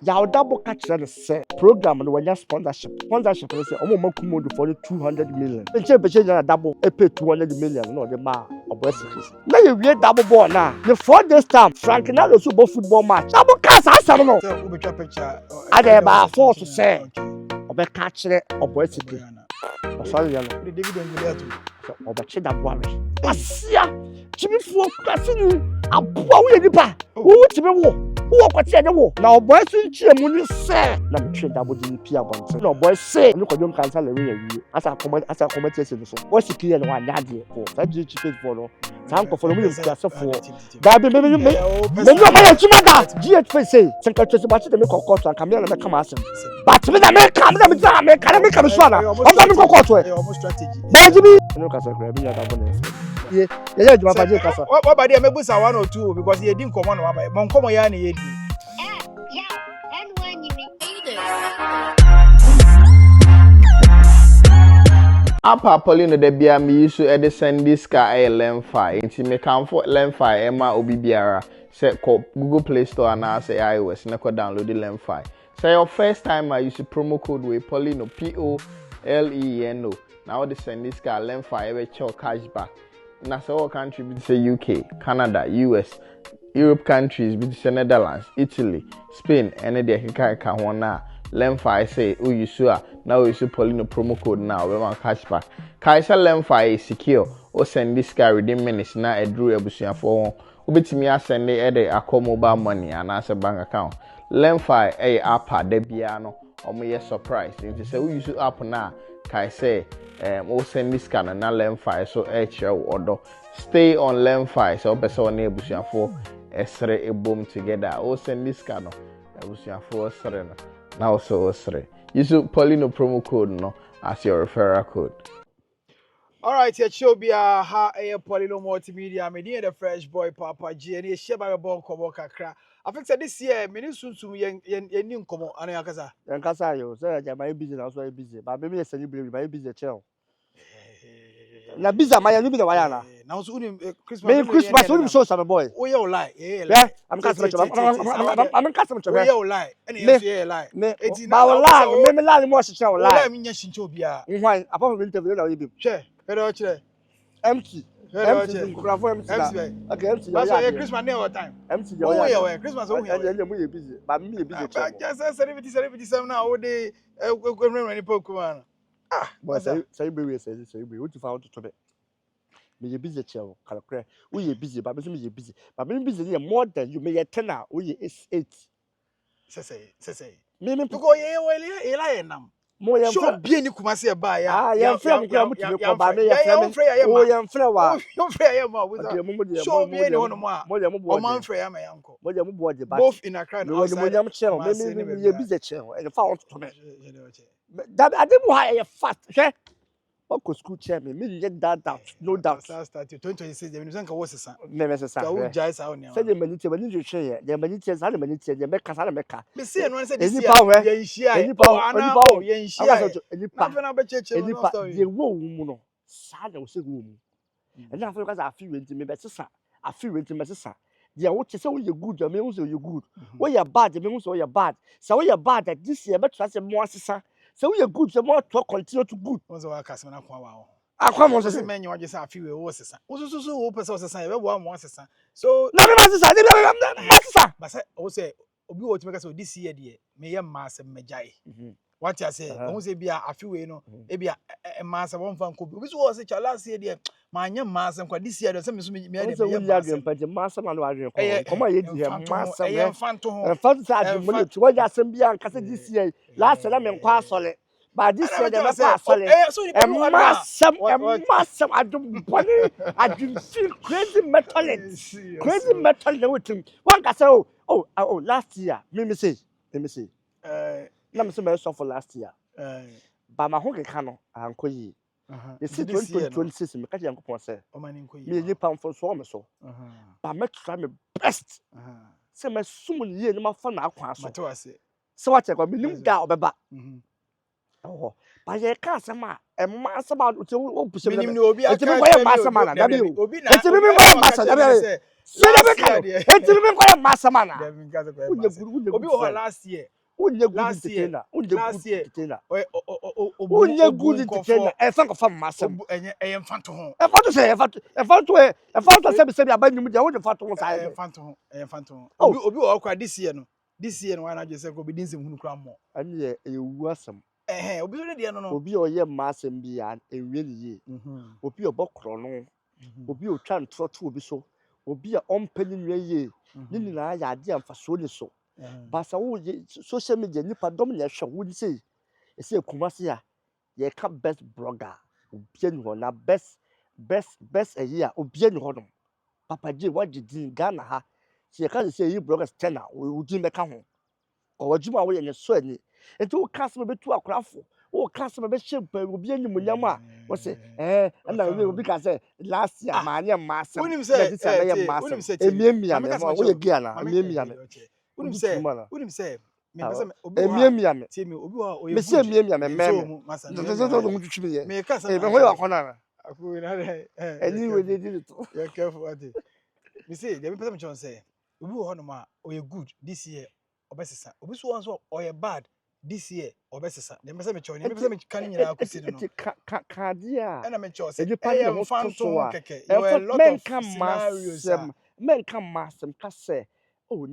Yaw double catch the say program no wanya sponsorship. Sponsorship no say omo makumodu for 200 million. Enche beche na double e pay 200 million no the ma obo secret. Na you we double ball na. The 4 days time Frank na so bo football match. Double catch asam no. So we betwa picture. Ade ba force say obo catch the obo secret. Sorry ya no. The David and Goliath. So obo che double are. Asia chimifuo kwase ni aboa wo nipa. Wo timi wo. Who kwati ade wo na oboy so nchie mu ni se na betwe dabo di pia bonte na oboy se ni kwadom kansa le we awie asa comment ese so o sikiye no anya ade ko sa ji chi facebook no sa nko fo no mu kwase fo da be me no ma ya chima da gh face say secretary se ba chi de me kokko so kamera na me kama asem but me na me kamera me za me kana me kama so na o ba me kokko so e almost strategy ba ji bi no kasa kra bi ya da bo na yeah juma pa je kasa what ba dey me busa 1 or 2 because ye din komo no wa ba mon komo ya na ye di Apa Pauline de bia me use e de send this car Lemfi nti me kan for Lemfi e ma obi biara say ko Google Play Store na say iOS na ko download the Lemfi. Say your first time I use promo code we Paulino POLENO. Now the send this car Lemfi e be cho cashback. Na say all country be say UK, Canada, US, Europe countries be say Netherlands, Italy, Spain and the keka ho na Lemfi say o use now we use Paulino promo code now we want cashback. Kaisa Lemfi is secure. O send this guy within minutes na edru abusuafo ho. Obetimi asend e de akọ mobile money and as a bank account. Lemfi app de bia no omo ye surprise. Nti say we use app na kai say o send this guy na Lemfi so odo. Stay on Lemfi so person on abusuafo esre ebom together. O send this guy no abusuafo esre no. Now so osre. Use Paulino promo code no as your referral code. All right, here show be a ha a Paulino multimedia. Me the fresh boy Papa G and he share by bon komo kakra. I think that this year me sunsun yen komo anu yakasa. Yankasa yo say ja my busy na so busy. But me celebrate my busy chill. Na busy my you be the wire na. Now so Christmas. Me Christmas you show some boy. Oh you lie. Yeah, I'm customer. I'm customer. Oh you lie. And you lie. Me lie. Me lie more shit lie. Lie me shincho bia. Why? Apart from interview na you be. Share. Pero chire. Empty. Empty. Okay, empty. That's why Christmas near all time. Empty. Oh yeah, Christmas oh yeah. You busy. But me busy. Just 77 now all day when Pokemon. Ah, but say be what you found to me. Me busy chill. Calculator. We busy, but me busy. But me busy more than you. Me 10 now. We is 8. Say. Me to go ye well lie nam. Mo yam so be ni kumase ba ya. Ah, yam frame ko mutumi ko ba me yam frame. Oh, yam frame wa. Yam frame ya ma. So be ni hono mo a. Mo yam bo. O man frame ya ma yanko. Mo yam bo de ba. Both in Accra and outside. Mo yam chill. Me ye busy chill. E fa on to me. That I didn't why you fat. Okay? Uncle school chairman, me get that doubt, no doubt. Last start 2026, the Minister was a son. Never says, I will jazz out now. Say the manity when you share, the manity is the manity, the Mecca, Mecca. Me see and one said, any power, any power, any power, the woman, sad or sick woman. And now because I feel into me, better, I feel into my sister. Yeah, what you say you're good, your means you're good. When you're bad, the means you're bad. So when you're bad that this year, but trust more sister. So we are good, so more to continue to good. Also, our customer, I come on, say, man, you just a few horses. Also, open source, one more sister. So, no, master. But I say, Obi, what make us this year, dear, may a mass and Majai. What I say, I won't say be a few, maybe a mass of one fan could be. Which was it last year, dear? My young mass and this year, there's some me, but the master man was come on, master, and fun to home. And first, I wanted to watch some young this year. Last year, I'm in class solid. But this year, they're not solid. And master, I don't feel crazy metal. Crazy metal with him. One can say, oh, last year, let me see. Let me see my for last year. But my home canoe, I'm calling. The city 2026, me catch young people say, me a pound for so. But me try my best. Say my soon year, no fun. So what I got me that or oh but ye ka asema e ma asema o push me minim ni obi aka e me ma asema na da bi obi na e ti me ko ma asema da bi se da be ka e ti me ko ma asema na obi wo last year unye good entertainer entertainer unye good entertainer e fa ko fa ma asem e mfanto ho e fa to say e fa to say be abanyu de wo de fa to ho sai e mfanto ho obi wo kwa this year no wana je say ko be din sem hunu kra mo anye e wu asem obi re de no obi o ye ma asem bi ya enwe ni ye obi obokro no obi o twa ntroto obi so obi a ompani nwe ye ni nyina ya ade amfaso ni so basa wo social media nipa dom na hwe wo sei ese kumase a ye ka best blogger obi ni ho na best a obi ni ho no papa ji wagidi Ghana ha se ka se yi bloggers tena o di meka ho ko wajuma wo ye ne so ani enti wo cast me betu akrafo wo cast me be shape obi ani munyam a wo se na obi ka say last year ma anya massem unim say emiemia me wo ye gia na emiemia me unim say me pesa obi emiemia me tie me obi wa oye me say emiemia me me twitwi ye me ka say me ho ya kona afu na anyway they did it you careful what me say dey me pesa me chon say obi wo no ma oye good this year obesesa obi so so oye bad this year obesesa dey me pesa me chon me pesa me kan nyina akusi no ka dia and me chon say e pan fantom keke you a lot of scenarios men come massem ka say oh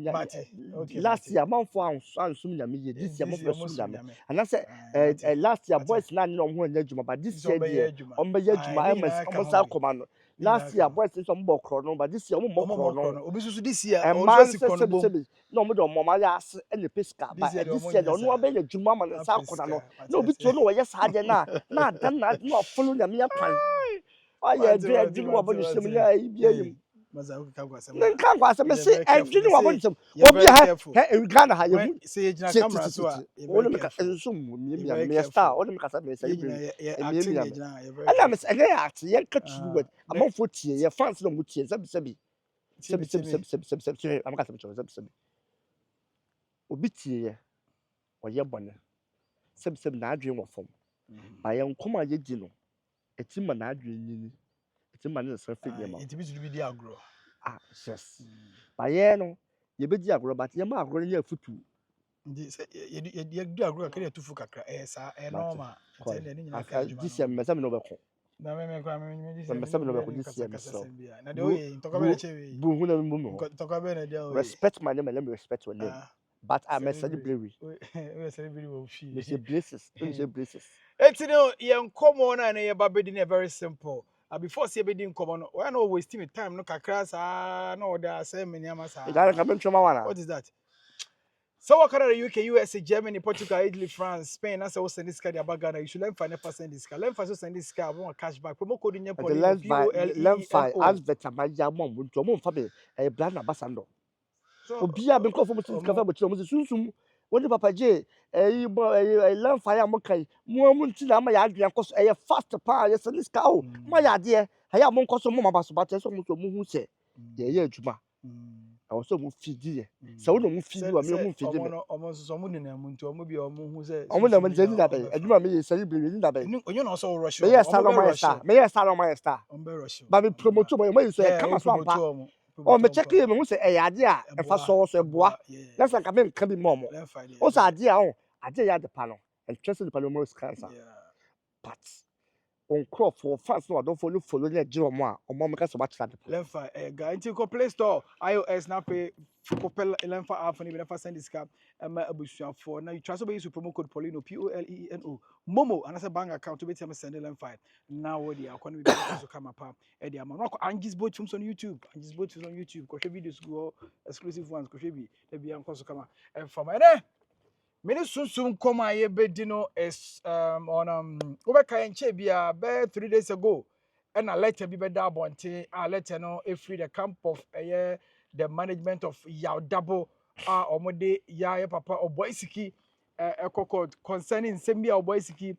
last year man for ansum nyame ye this year man for ansum nyame and I say last year boys na no ho anya juma but this year dey on be juma am sa koma no last year boys so mo kro no but this year mo kro no obi so this year o so kro no no mo do mo ma ya ase e peska but this year no be juma man sa kona no no bi to no we sa je na dan na no follow nyame ya pan why dey do what bo ni shemu ya ibi enim maza ukika kwa sema nka kwa sema say endwini wa bonisem obi ha Ghana ha yemu say ejina camera so a wonu me ka enso mu me star wonu me ka say me say me ana me say ya act ye ka turu word amanfo tie ye fans no mu tie sebi am ka sebi obi tie ye oye bone sebi na adwen wo fom ba ye nkoma ye di no etima na adwen nyini etima na se figure ma enti bi to bi di agro yes ba ye no ye be di agro but ye ma agro nya futu ndi se ye di agro ka ye tufu kakra sa normal enti ne nyina ka adwuma this year me say me no be ko na me kwa me this year me no be ko this year so na de oye ntoka be chewe bu hu na mu me ntoka be na de oye respect my name and let me respect your name but I'm a celebrity we celebrity wo fi me say blesses enti no ye nkomo na ye ba be di na very simple before say be di nkomo no why no waste me time no kakra sa na order say me niam sa what is that so what Canada, UK, USA, Germany, Portugal, Italy, France, Spain, that's also send this card about Ghana. You should learn for never send this card. Learn for send this card. I want cashback. Promo code in your police. Learn for as better my mom won't to mom family a brand ambassador. So be a been called for much cafe, but soon. When the Papa J, a learn fire mokai, more muntina my idea, cause a faster power. Yes, and this cow. My idea, I have one cost of mama, but there's almost a moon say, yeah, Juma. I was so feed so no feed you, I mean, feed you almost some moon in a moon to a movie or moon who said, I'm going to that day. I do not mean celebrating that day. You know, so rush. May I start on my star? May I start on my star? But we promote my way, say, come on, or me check him and say, a idea, and for sauce a bois. That's like a man can be more. What's idea? I did the panel and trusted the panel cancer. But on crop for fans, no, I don't follow that Jerome or Mamma Watch that. Lemfa, a guy into Play Store, iOS now pay for Lemfa app and even send this cap and my abusive for now. You trust to use promo code Polino POLENO Momo and as a bank account to be send Lemfa. Now, what the economy to come up at the amount. Angie's boat films on YouTube, Angie's boat films on YouTube, Koshe videos go exclusive ones, Koshe be the Bian Kosokama and from there. Many soon come I bedino is on Obeka and Chebia be 3 days ago. And a letter be better bonte, a letter no free the camp of the management of Yao Double or Mode Ya Papa or Boysiki concerning Sembia or Boysiki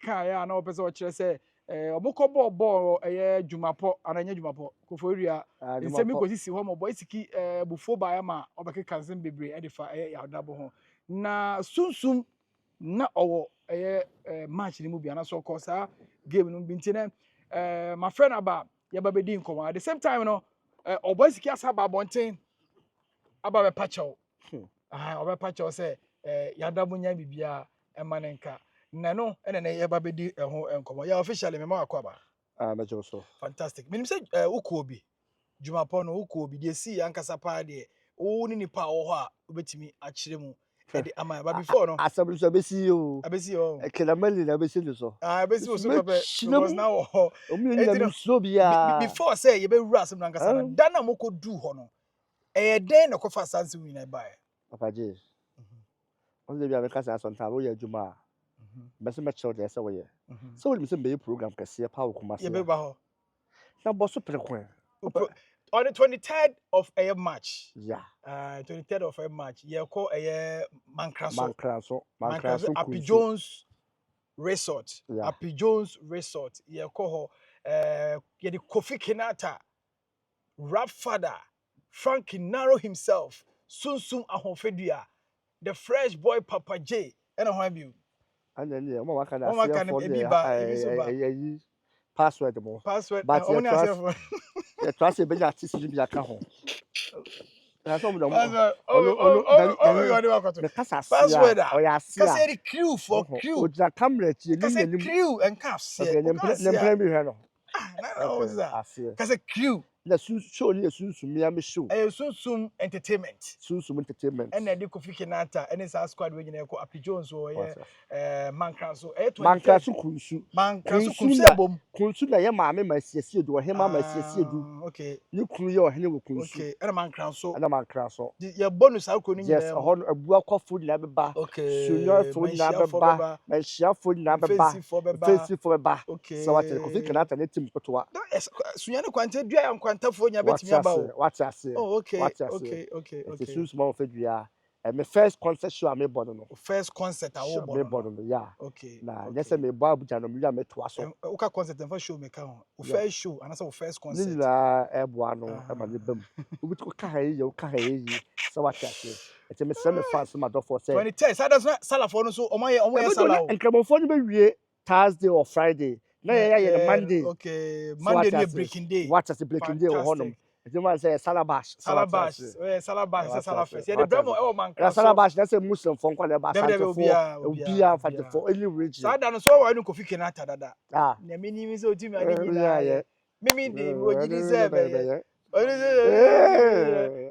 Kaya and all person say Omokobo ball a Jumapo and a Jumapo Koforia in semi si home or Boysiki before Bayama or Bakan Bebre edify Yao Double. Na soon na owo match ni mu bia na so ko sa game no bi ntine my friend aba ya ba bedi nkomo at the same time no obo siki asa ba bonten aba be pacho oba pacho say ya da bunya bibia emanenka na no ene na ya ba bedi ho nkomo ya officially me ma akwa me so fantastic minim say ukobi jumapo no ukobi de si ankasa pa de wo ni nipa wo ho a obetimi a kire mu e ama ba before no asabru so besi o abesi o kelamali na besi so abesi wo so pepe because now omi na so bia before say ye be wura asem na ankasa na da na mokodu ho no den na kofa sanse wi na bae papa je on dey bia me kasa asonta wo ya juma bese me chew dey say wo ye so we say be program kase pa wo kuma ye be ba ho na boso prekwan on the 23rd of a match. Yeah. 23rd of a match. You call a Mankraso. Happy Jones Resort. Yeah. Happy Jones Resort. You call the Kofi Kenata, Rap Father, Frankie Naro himself, Sunsum Ahofedia, the fresh boy Papa J, and I have you. And then yeah, what can I password mo. Password. But yeah, trust be that this be aka ho. Na so mo do mo. Password. O ya sia. Kasi the crew for crew. O ja camera ti ni Kasi crew and caps. Okay, nem plan bi hwe no. No, what's that? Kasi crew. Na show ni Sunsum ya me show. Sunsum Entertainment. Sunsum Entertainment. And the Kofi Kenata, and sa squad we na ko Happy Jones o Mankraso. Mankraso kunsu. Mankraso kunsu. Kunsu na ye maame masiesie do he ma masiesie do. Okay. Ni kunu ye o he ne wo kunsu. Okay. And Mankraso. And Mankraso. Ye bonus akọ ni yes, hon abu akofo na beba. Okay. Senior fo na beba. Manhia fo na beba. Face for beba. Okay. So what Kofi Kenata na team kotoa. Sunya ne kwante dua ya kwantafo nya betimi aba o. What I say. Oh, okay. Okay. It's Sunsum of Fedua. My first concert show I made born no. First concert I will born no. Yeah. Okay. Nah, yes me bo Abuja no me ya meto so. Oka concert and first show me ka. First show and also first concert. Nila ebo ano e ma ne bam. Obi to ka ha yi, ka ha yi. So what I say. It's me say me fans my door for say. 2010 so that's not sala for no so omo ye sala o. Nkramofo no be wie Thursday or Friday. Na ye Monday. Okay. Monday no breaking day. What is the breaking day or honum? The man say Salabash. Salabash, Salafest. Yeah, the Bremo man. Salabash, that's a Muslim from Kwaleba. Obia for any region. So I don't know why you Kofi Kenata dada. Ah. Na me ni so timi ani Yeah. Mimi di wo gidi sebe.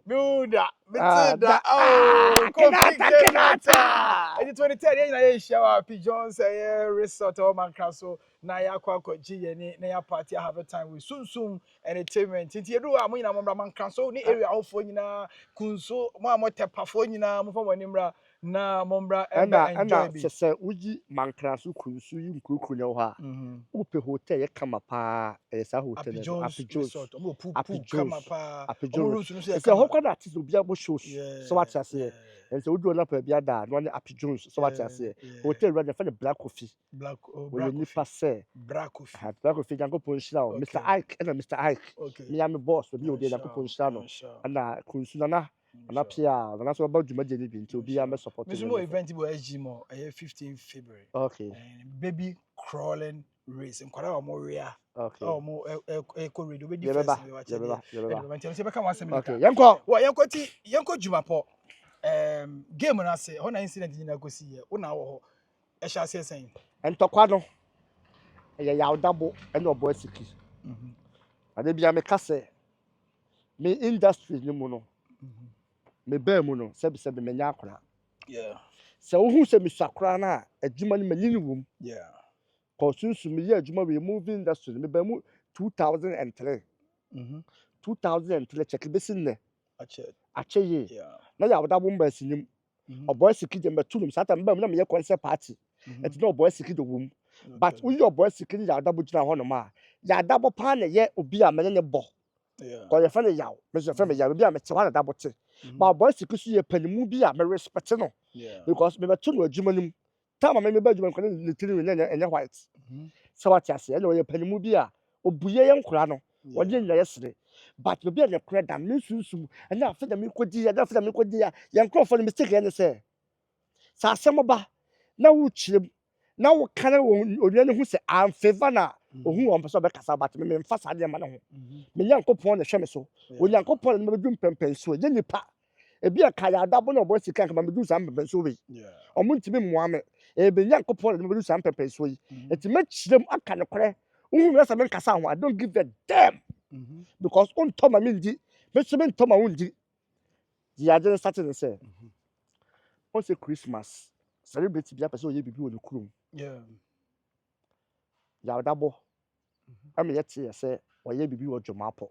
Buda, Mitsida. Oh, Kofi Kenata. And the 2010 na ye shower pigeons resort or man castle. Na ya kwa ji na ya party have a time with Sunsum Entertainment. Nti edu amu nyina mo man castle ni area ofo nyina kunso mo amotepa fo nyina mo fa wanimra na mo mbra enjoy bi. Se uji man castle kunsu yi nkuku ne ho a. Upe hotel ye kama pa esa hotel Happy Jones. Mo pu kama pa. Happy Jones. Se ho kwa that is obi abo shows. So what I say. And so do na pa bia da no Happy Jones. So what I say. Hotel run the Black Coffee. Black Coffee. Black Coffee. Black Coffee jango ponshira o. Mr. Ike and Mr. Ike. Me am boss we obi na ponshira no. Na kunsu na pia na so ba djuma je ni bi nti obi am support. Me so event bo SG mo 15 February. Okay. Baby crawling race. Nkwara wa mo ria. Okay. Oh mo ko radio be difference we watch. Okay. Yanko Jumapo. Game na say ho na incident ni na go see here. Una wo ho. E sha say sen. Entokwa no. Ya double and obo siki. Ade bia me kase. Me industry ni mu no. Me ba mu no, se me nya akora. Yeah. Se wo hu se me sakora na adwuma ni mani ni wum. Yeah. Ko sunsu me ya adwuma we movie industry me ba mu 2003. 2003 check be sin ne. Ache ye. Yeah. Na ya double mba sinim. Obo siki je metulum sata mba mu na me ye concert party. Enti no obo siki do wum. But we your boy security ya double jina ho no ma ya double pan ye obi a menye ne bo ko ye fa ne yaw me so fa me yaw obi a me che wa double te but boy security ye panimu bi a me respect no because me beto no adwuma nim time me ba adwuma ko ne tiri ne enye white so what ya say ye panimu bi a obuye ye nkura no wode nya yesere but me bi a ne kura da me sunsun ena afa da me kodi ya da afa da me kodi ya ye nkro fo ne mistake ye ne say sa asem ba na wo chirem na wo kana onua ne hu se am favor na ohu won person be kasa bat me mfa sa de ma ne ho me Nyankopon na hwe me so Onyankopon na me dum pempen so je nipa ebi aka ya adabo na obo sika nka me du sam pempen so we omo ntimi moa me be Nyankopon na me du sam pempen so yi enti me chirem aka ne kore uhu me sa me kasa ho I don't give a damn because on to ma me ndi me so me to ma wo ndi ya je start to say on say Christmas celebrate bia person oye bibi woni kurom ya adabo am yet ye say oye bibi wo Dwomapo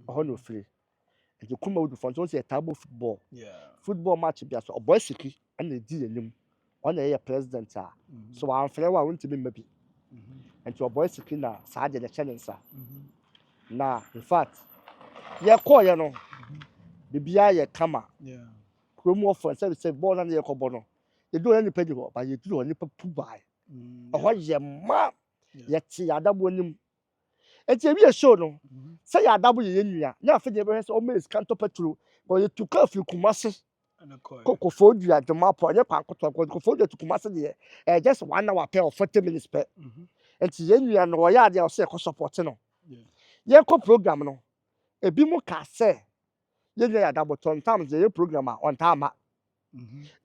ho no free e kuma wodu fon so say table football match bia so boy siki and di enim on na president so am frɛ wa wonti me bi and your boy siki na sa de challenge na in fact ye call ye no bibia ye kama kromo of say ball na ye kobo no ye do any pedi ho ba ye do any papu bai ho ye ma ye ti adabo nim enti e bi show no say adabo ye nua na afa de be say o mes kanto petrol but ye tuka fi kumase koko fodu Dwomapo ye kwankoto koko fodu tukumase de just 1 hour per 40 minutes per enti ye nua no wo ya de o say ko support no ye ko program no ebi mu ka say ye nua adabo sometimes ye program on time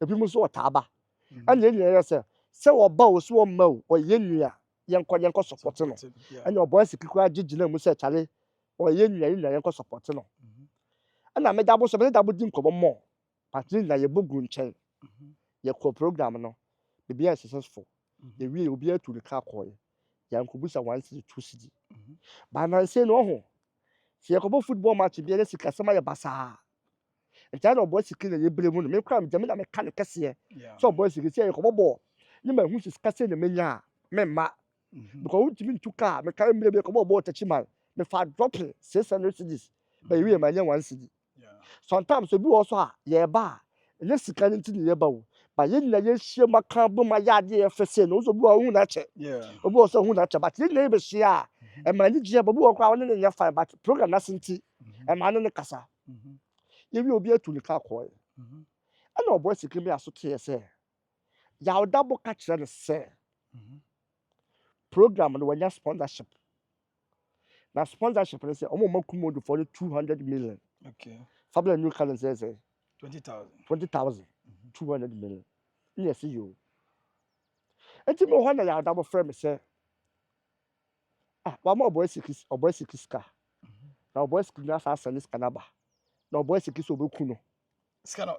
ebi mu so otaba and ye nua say wo ba wo so ma wo ye nua yenko support no and your boys kikwa gigina mu say chale o ye nua yenko support no and na me dabo so me dabo din ko mo patri na ye bogu nchen ye ko program no be be successful ye wi obi atu ka ko ye yanko busa 1 city 2 city ba na say no ho se ye ko football match be ye sika sama ye basa enta no boys kikina ye bremu no me kwa me na me ka ne kese so boys kikina ye ko bobo ni ma hu sika se ne menya me ma because we timi tuka me carry me be ko bobo tachiman me fa drop 600 cedis but we ma nya 1 cedi sometimes so bi also a ye ba le sika nti ne ye ba wo ba ye na ye hie maka bo ma ya de ye fese no so bi wo hu na che obi also hu na che but ye na ye be hia e ma ni je ba bi wo kwa wo ne nya fa but program na sinti e ma ne kasa ye wi obi atu ne ka ko ana obo sika mi aso te ye se ya odabo ka kire ne se program no wanya sponsorship na sponsorship they say omo makumo do for 200 million Fabula new calendar says 20,000 200 million yes you enti me ho na ya double frame say wa mo boy sikis ka na boy sikis na sa send scanner ba na boy sikis obeku no scanner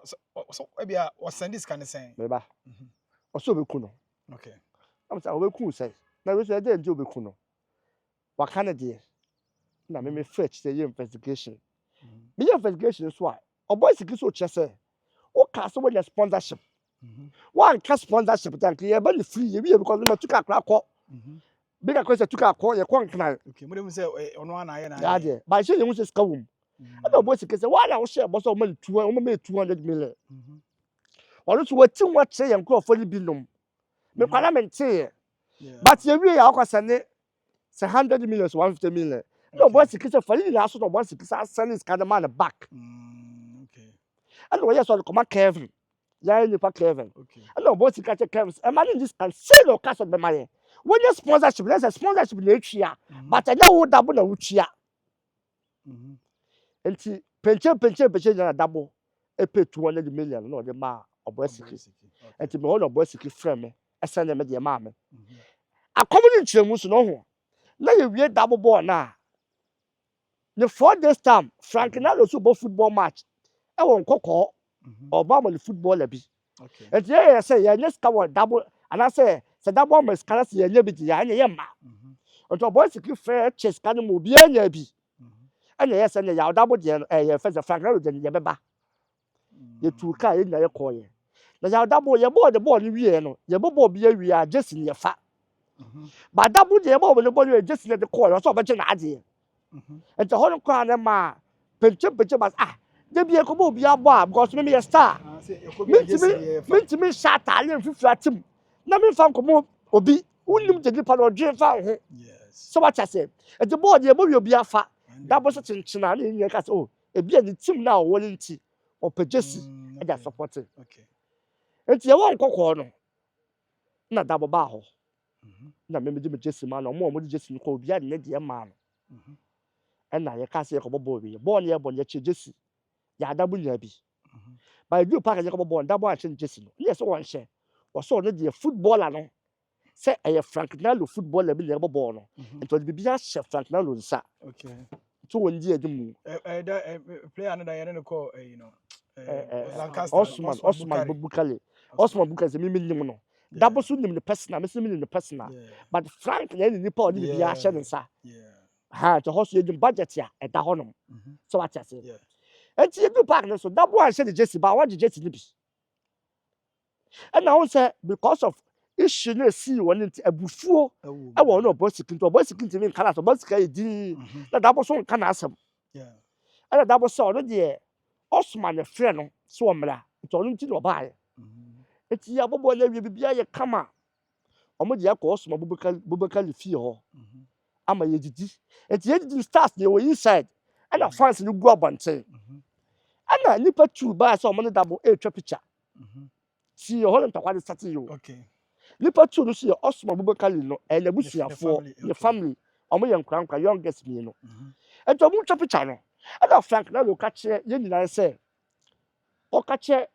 so e bia o send this can say me ba o so obeku no am say obeku say na we say dey obeku no wa kana dey na me fetch say investigation me investigation so a oboy sikis o chese o ka so with sponsorship one ka sponsorship tank ye ba free ye because me tuka kra ko big question tuka ko ye ko nkna mo dem say ono ana ye na ya de ba she ye hu se ska wom and oboy sikis say why na wo share boss o ma 200 million onu so wati wa che ye nkro fo ni bi nom me kwala me nte but ye wi ya ko sene 100 million 150 million no boy sikis for you na so no boy sikis send his kind of man back and we so come Kevin ya ni pa Kevin and no boy sikis Kevin imagine this can sell your cash be my when your sponsorship let's sponsorship na twia but na wo dabo na wo twia enti penche na dabo e pay 200 million no de ma oboy sikis enti me ho boy sikis frame me e send me de ma me akomuni nchemu so no ho na ye wie dabo ball na the 4 days time Frank na lo so bo football match e won kokko Obama the footballer bi enti ye say ye next cover double and I say double mas kana se ye bi ya ye ma onto boy sikri fair chess kana mo bi anya bi anya ye say ya double de ye first Frank na lo de ye beba ye tu ka ye na ye koye na ya double ye ball the ball ni wie no ye ball bi awie a Jesse ye fa ba double de ye ball the ball Jesse de koye so ba che na ade enti ho no kwa na ma penche ba they be a couple of boy because maybe a star. Me shot Italian fifty. Na me fan komo obi. Unim the part of dream fan. So what I say? At the board, you will be a fat. That was such a china in your cast. Oh, a be the team now, Wellington or Pejesi, and that's supported. It's your one corner. na double ba ho na me de me Jesse ma no mo de Jesse ko bia ne de ma no na ye ka se ko bobo wi ball ne ye ball ye che Jesse ya double nya bi ba du park ye ko bobo double a che Jesse no ne so won hye o so ne de footballer no se e Frank Nalo footballer bi ne bobo no ento de bia hye Frank Nalo nsa so won di edum player no da ye ne ko Lancaster Osman Bukale Osman Bukale se mi nim no double so nim the personal me se mi nim the personal but Frank na ni pa odi bia hye ne nsa ha to hoso edum budget ya e da honom so what you say enti you do park no so double one hye the Jesse ba wa Jesse ni bi and now say because of issue na see won nti abufuo e wo no boss security me kana so boss security di na double so kana asem and double so no de Osman friend no so omra nti onu nti no baaye eti ya bobo na wie bibia ye kama omo de yakọ Osman Bubakali fie ho ama ye didi eti ye didi stars dey we inside and the fans no go abonten ana nipa tu ba so omo no double twa picture si yo ho ntakwa de start yo nipa tu no si Osman Bubakali no na busuafo the family omo ye nkran youngest me no eti omo twa picture no and Frank na lo ka che ye nyina say o ka che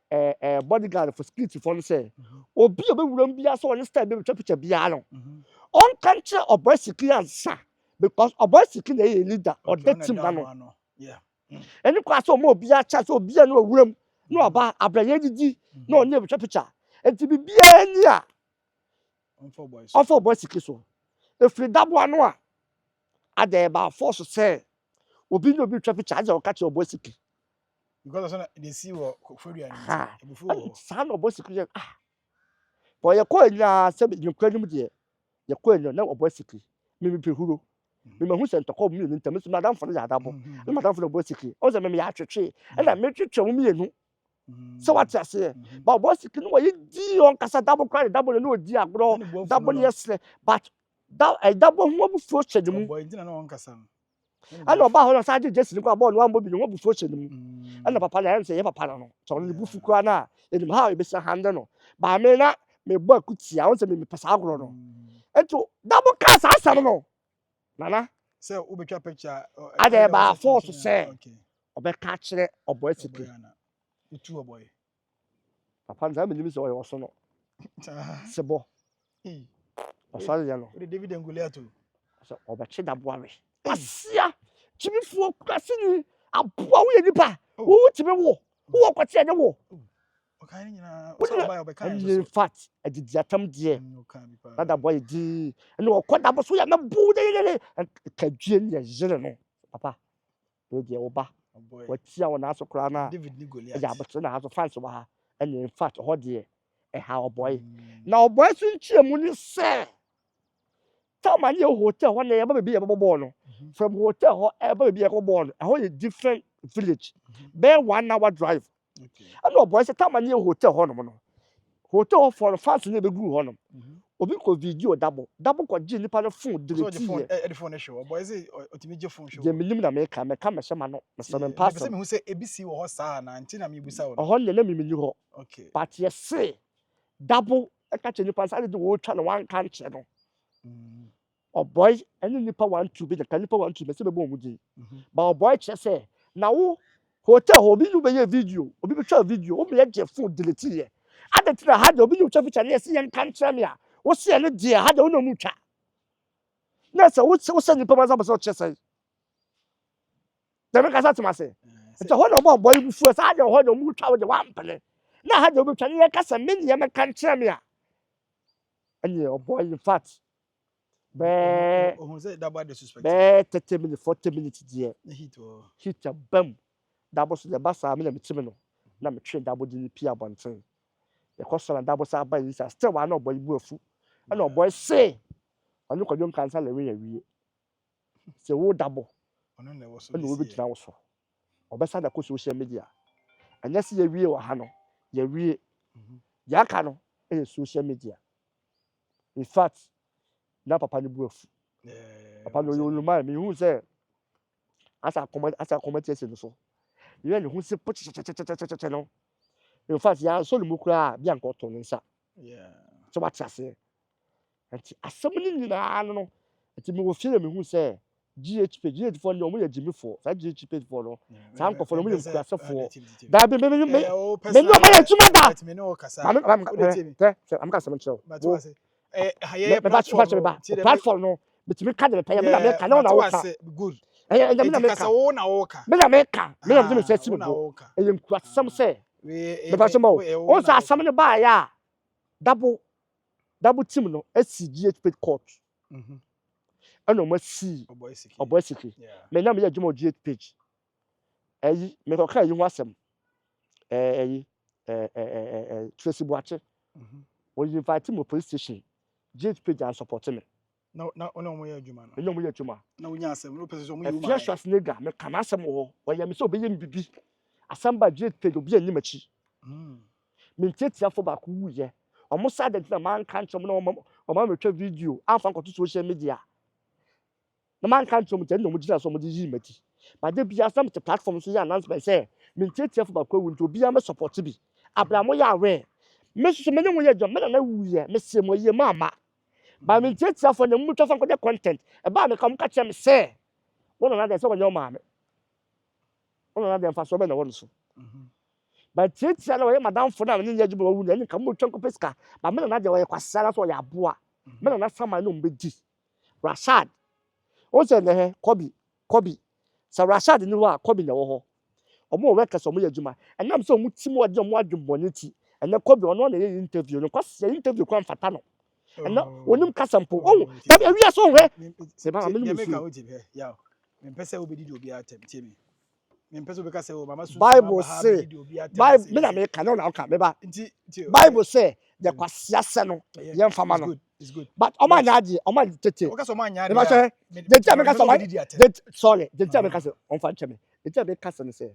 bodyguard for security for no say obi obewuram bia so on style be twa picture bia no on kan che oboy security ansa because oboy security na leader or that team na no any kwa so mo bia cha so bia no wuram no oba abraye didi na onye be twa picture enti bia ni a on for boy security so if we double ano a ade ba force say obi no be twa picture aja o ka che oboy security because they see what Koforia and before son of boy security boy ya ko nya se you kwanum de ya ko nya na oboy security me pe huro me ma hu se ntoko mu ni ntam so madam for ya dabo na madam for boy security o se me ya twetwe na me twetwe mu mienu so what you say but boy security no ye di on kasa double cry double no di agro double yes but double hu obu fo chede mu boy dina na on kasa ana oba ho na sa Jesse ni kwa ball no ambo bi no obu fo chede mu ana papa na say ye papa no so no bu fukura na enim how e be say hande no ba me na me bo akutia won say me pesa agro no eto double cast asam no nana say we be twa picture ade ba force say obe ka kire oboy siki itu oboy papa nza me nimi so o so no sebo o so ya no David and Goliath so obe che double awe asia chimifuo kwase ni aboa wo ye nipa wo timi wo kwatia de wo okay nyina so ba obe kan in fact adidiatam de na da boy di no okoda bo so ya na bu de kadue ni ya jere no papa we de wo ba watia wo na so kra na David ni Goliath ya bo na ha so fans wo ha and in fact ho de how boy na boy so nchiemu ni se tell man your hotel when they be a born from hotel ever be a born a whole different village bear 1 hour drive and no boy say tell man your hotel hono hotel for fans na be guru hono obi ko video double ko ji nipa no phone delete the phone show boy say otimi je phone show je minim na me ka me shema no me so me pass me hu say ebisi wo ho saa na nti na me busa wo ho ne na me ni ho okay but yes say double e ka che nipa say de wo twa no one can che no oh boy any nipa 1-2 be the nipa 1-2 me say be bo di but oh boy che say na wo hotel obi you be video obi be twa video o me je phone delete here adetra ha de obi you twa picture na say yan kan twa me a wo se ne de ha de wo no mu twa na say wo se nipa ma say che say de me ka sa tuma say so ho no boy bu fu say ha de ho de mu twa wo de wan pele na ha de obi twa ne ka say me ne me kan twa me a any oh boy in fact be 30 minutes 40 minutes there hit a bam double so the basa me na metime no na me twe double di pia bonten e koso double sa ba yi still one no boy bu afu and boy say onu ko jom cancel le we wie say wo double onu na wo so and wo be tira wo so obesa da ko social media anya se ye wie wa ha no ye wie ya ka no e social media in fact na papa ni bu afu papa no you man me who say asa comment yes no so you really who say put no in fact ya so le mukura bia nko to nsa so what say Enti asɛm ni nyinaa no enti me wo fie me hu sɛ GH for no mo yɛ Jimmy for sa GH for no sa nkɔfo no mo yɛ nkurase for da be me no ma yɛ tuma da me no kasa am ka sɛm kyerɛw platform no bitimi ka de pɛ me na me ka na wo ka good me na me kasa wo na wo ka me na me ka me sɛ si mo ɛyɛ nkurasɛm sɛ me ba sɛ mo o sa asɛm ne ba ya double team no asi GH court ɛna mo si oboy siki me na me yɛ dwuma GH page ɛyi me ko ka yi ho asɛm ɛyi Tracy Boache we invite mo police station GH page and support me no mo yɛ adwuma no no mo yɛ adwuma na wo nya asɛm no pese so mo yi ma Fiashwas nega me kana asɛm wo yɛ me sɛ obɛyɛ mbibi asɛm ba GH page obi ani machi me tiatiafo ba ko wuyɛ omo side na man kan chom na omo metwa video afa nkoto social media na man kan chom tɛ na omo gina so omo yi mati ba de bia asɛm te platform so yɛ announcement sɛ me tiatiafo ba ko wu nti obi am support bi abramo yɛ aware me so me ne wo yɛ dwom me na wuyɛ me se mo yɛ mama ba me tiatiafo na mu twa fa nkoto content e ba me kam ka kyerɛ me sɛ wona na de sɛ wonyɛ mama wona na de mfa so be na won so but tiatia na we madam for na me nya djuma wu na kam mo twanko pesika ba me na de we kwasa na so ya boa me na sama no mbedi Rashad o se ne he Kobi sa Rashad ni wa Kobi na wo ho omo we kasa omo ya djuma enam so omo tim ode omo adwumbone ti ene Kobi ono na ye interview no kwasa interview kwa mfata no ene onim kasa mpo o da be wi aso we se ba me no mu ya me pese obedi di obi atem tie me Bible say Bible me na me ka na ka me ba Bible say the kwasia se no ye mfama no it's good but o ma nya tete o ka so ma nya me ba say the time me ka so sorry the time me ka say on fa ncheme the time me ka say no say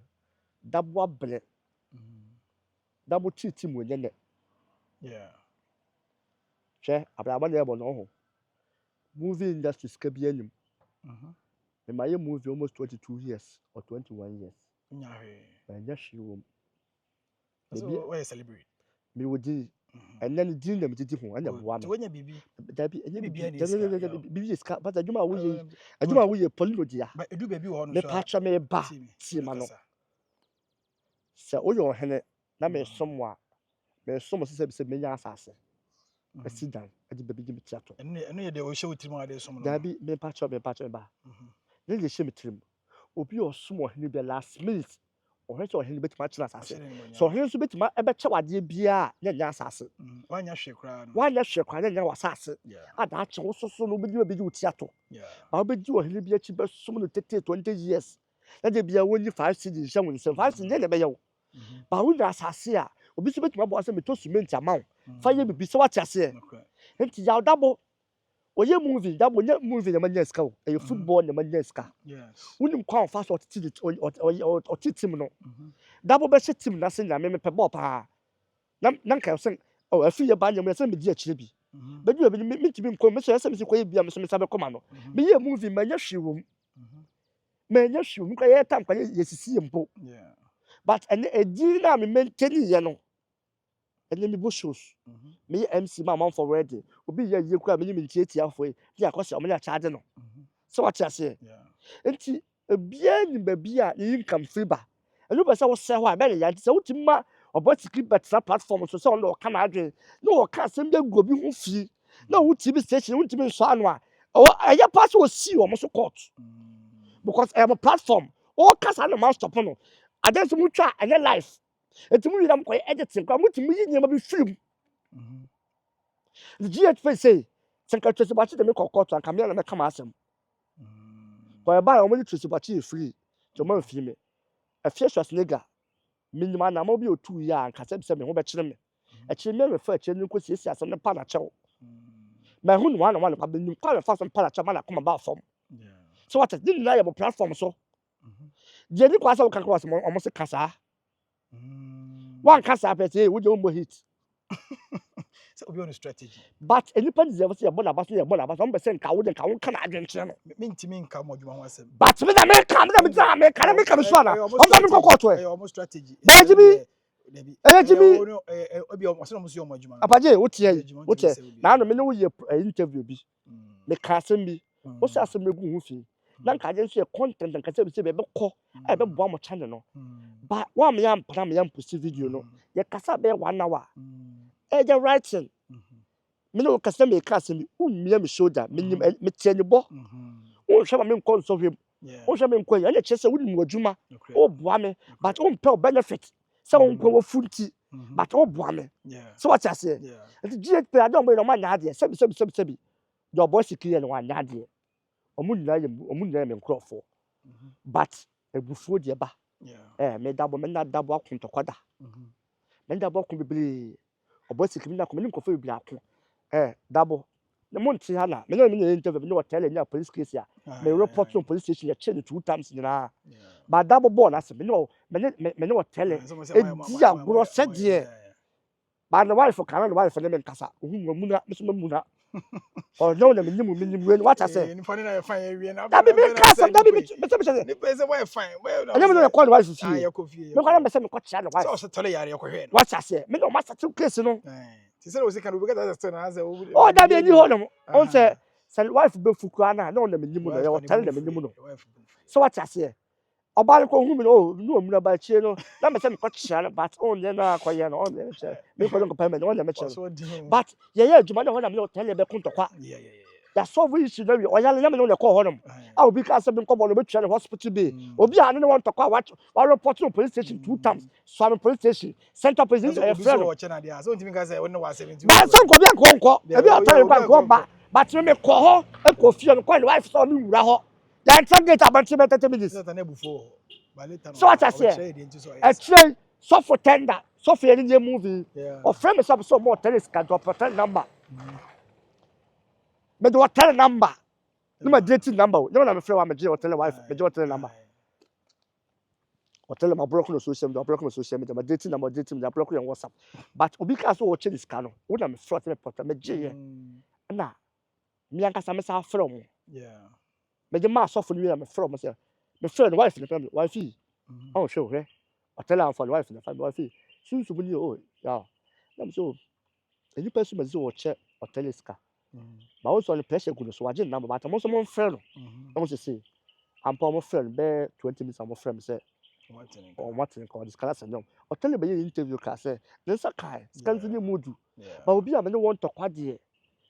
dabo abre dabo titi mo nye ne che abraba na ebo no ho movie industry ska bi anim my movie almost 22 years or 21 years. And yes, she will. Why celebrate? Me would do, and then deal them to different one. When you be, baby is cut, but I do my way, Polidia. But I do baby on the patch me back, see, man. So, all your henna, now may somewhat, may some said me assassin. I sit down at the baby theatre. And they will show it to my some. There be me patch back. Then they shame him. Obi or small he be last minute. Or he bit much assassin. So he so bit my ebecha wade bia na assassin. One ya shekra. One ya shekra na assassin. Ah that so no be do theater. I be do he be chi be so no 20 years. Na dey bia woni 5 cedis sha won 5 cedis na be yawo. Ba wo na assassin a obi so bit my boss me to cement amount. Fa ye bibi so what ase. Enti ya double oye movie that boy movie na manya ska e football na manya ska yes unim kwa fa so o team no double be team na se na me pe ball pa na nka se o afi ye ba nya me se me di akire bi be du bi me timi nko me so se me ko ye bia me so me sabe koma no me ye movie manya hwewom manya hwewom kwa ye tam kwa ye sisi mpo but ene edi na me maintain ye no ene me bo shows me MC man for ready obi ye kwa me me tietia afo e dia kwose o me ya charge no so what you say enti ebia ni ba bia income free ba elu be say wo se ho a be ya say wutima oboti clip bet na platform so say on ka na adwen no wo ka sem bia go bi ho fi na wutimi station wutimi nso anu a aya pass wo see wo so court because I am a platform all kasa na man stop no adan so mutwa anya life enti mu yira mkoy editing kwa mutimi yi nyema bi film the GH face say senka Tracy Boache de me court and come here na me come asem kwa ba o mo Tracy Boache free to man fi me a Fiashwas nega minima na mo bi o 2 year anka se me ho be kire me a kire me refer kire ni ko siesie asem ne pa na chew ma hu no one pa be ni kwa fa so pa na chew ma na come ba form so what did na your platform so je ni kwa sa kan kwa so o se kasa one kasa pe say we do mo hit so obi on strategy but anyone deserve say bona baso ye bona baso on be say nka wo de nka wo kana adwen kire no me ntimi nka mo dwuma ho asem but me na me ka me so ana on fa me kokko to e almost strategy ba jibi Jimmy obi o so no musu o adwuma apaje wotie na no me no ye interview bi me ka asem bi wo se asem egu hu fi na nka je so ye content nka se be kɔ e be boa mo channel no ba wa me yam para me yam post video no ye kasa be 1 hour e je writing me no kasa me ka asem bi ummia me shoulder me nim me tie ni bo wo hwe ma me nkɔ so hwem wo hwe me nkɔ ya na che se wo nim adwuma wo boa me but wo mpɛ benefit se wo nkɔ wo funti but wo boa me so what I say the GHP I don't know man na ade sebi your boy secure no wan ade omu nyina me nkrofo but ebufuo de ba me dabo me na dabo akontokwada me dabo akon bibili oboy secure na ko me nkofo bibili akon dabo na monti ha na me no me interview me no tell any police case ya me report to police station ya change 2 times nyina ba dabo boy na se me no tell e dia gro se de ba na wife kan na wife na me nkasa ohun muna me so muna oh no na me nim we what I say ni fani na fine we na that be me kasa that be me say ni pe say why fine well I never know call wife fi ah ya ko fi me kwa me say me kwa cha na wife so tole yare ya ko hwe no what I say me no master two case no ti say we say can we get that na say oh that be any ho no on say wife be fukura na no na me nim no ya tell na me nim no so what I say obale ko hu me no no mu na ba chie no na me say me kwa cha na but on dey na kwa ye no on dey che me ko no payment on dey me che but ye adwuma na ho na me no tell be kontokwa ya solve issue na we oyale na me no le call honom a obi ka say me ko bo no be twa hospital be obi a no want to call what report to police station 2 times so am police station central police station friend so watch na dia so ntimi ka say won wa 70 ba so ko bi anko ebi o tell kwa ko ba but me ko ho e ko fie no ko the wife so me wura ho then target about 30 minutes so what I say a train so for tender so for any movie or frame is so more tennis can drop hotel number me do hotel number no my dating number no na me frame am je hotel wife me je hotel number hotel my broken social media my dating number dating me broken on WhatsApp but obi ka so wo che this no wo na me front me portal me je ye na me anka sa me sa frame me je ma so for you me frame say me friend wife the family wife oh show he hotel am for wife the family wife since we oh yeah na so any person me say wo che hotel iska but also the pressure good so agent number but mo so mo friend no mo say am pa mo friend be 20 minutes am mo friend say what in call this class and hotel be interview ka say then say kai scan ni mood but obi am no want to kwade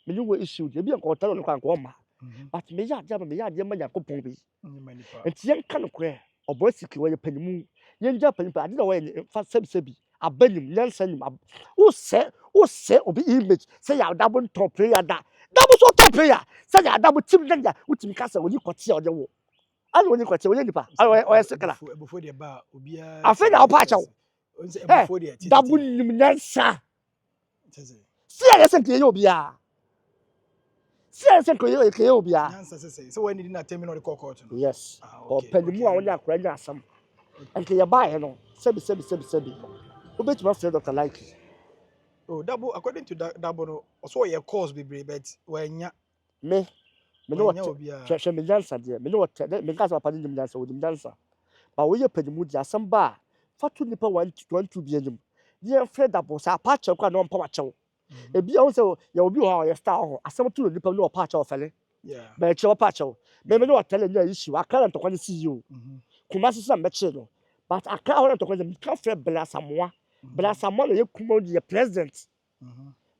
me ni wo issue dey be an hotel no kan ko ma but me ya dia ma yakopon bi enti yen kan ko e obo siki wo ye panimu yen ja panimu ade na wo ye fa sebi abanim nyansanim wo se obi image say ya double top player da double so top player say ya double team da utimi ka say oni kwete o de wo ani oni kwete wo ye nipa o ye sekala ebufo de ba obi a afa na opa acha wo ebufo de double nim nyansa see ya senke ye obi a sense ko ye obi a nyansa say so when did na terminal the court yes o panimu a woni akora nya asam enke ye ba he no sebi obetima friend Dr. Like oh double according to double no so your course be but when me no what me dancer there me no what me gas papa nim dancer wo dim dancer ba wo ye panimu di asam ba fatu nipa 1 bi enyim ye friend double sa pa che kwa no mpa ma chew e bia wo say ye obi ho ye star ho asam tu nipa no pa che ofele ba che pa che me no tell nya issue akara ntokwa ni CEO kuma sisa me che no but akara ho ntokwa me ka friend Blasamoa ye kuma ye president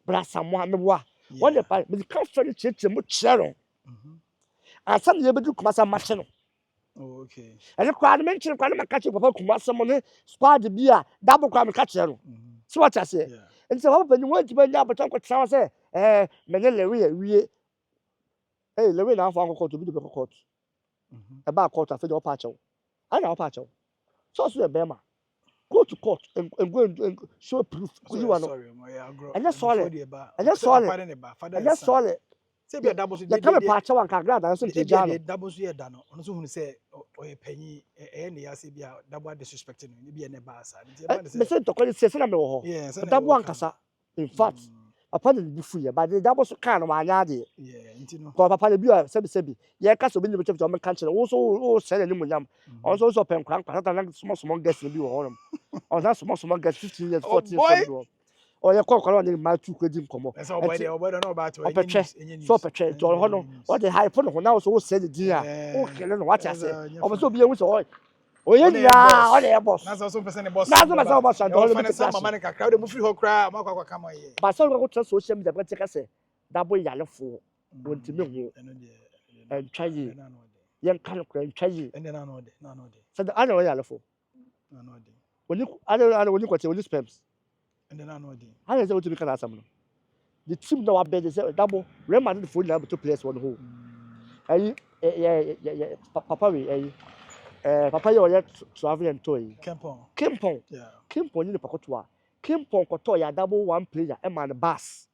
Blasamoa me wa won pa me ka friend che mu chero asam ye bedu kuma sa match no okay ele kwa me nchire kwa me ka che papa kuma asam no squad bia double kwa me ka chero so what I say and so papa ni won ti ba nya abaton ko tsan say me ne lewe wie lewe na afọ akọkọ to bi de court e ba court afa de opa chew ana opa chew so so e be ma go to court and go and show proof you are not and that's all say be double so dey come patch one ka grad and so dey jano double so da no ono so hunu say oyepanyi ne ya say bia double disrespect no bia ne ba asa me say to call say na me wo ho double one kasa in fact papa de bufu ye but the double so kan no anya de intino ko papa de bi a sebi ye ka so bi ni beche o men kan chere wo so wo se ne mu nyam on so pen kran kwata na small guest bi wo honom on na small guest 15 years 14 years old o ye ko kwala ni ma tu kwedi nkomo oboy no ba to so petre to hono o de hype no na so wo se de din a o kele no what ase o so bi e hu so oye nya o de boss na so person boss na so person boss and all the time mama ne kakra de mu free ho kra ma kwa kama ye ba so ko to social media but ka say double yalefo wontimi ho and try yen kan ko try and na no de so the other yalefo na no de oni ko te oni spams and na no de how is it to be can asam no the team that wa bet say double Real Madrid for na to players one ho ayi papa we papa yo ya travel and toy Kimpon ni pakoto a Kimpon koto ya double one player e man bus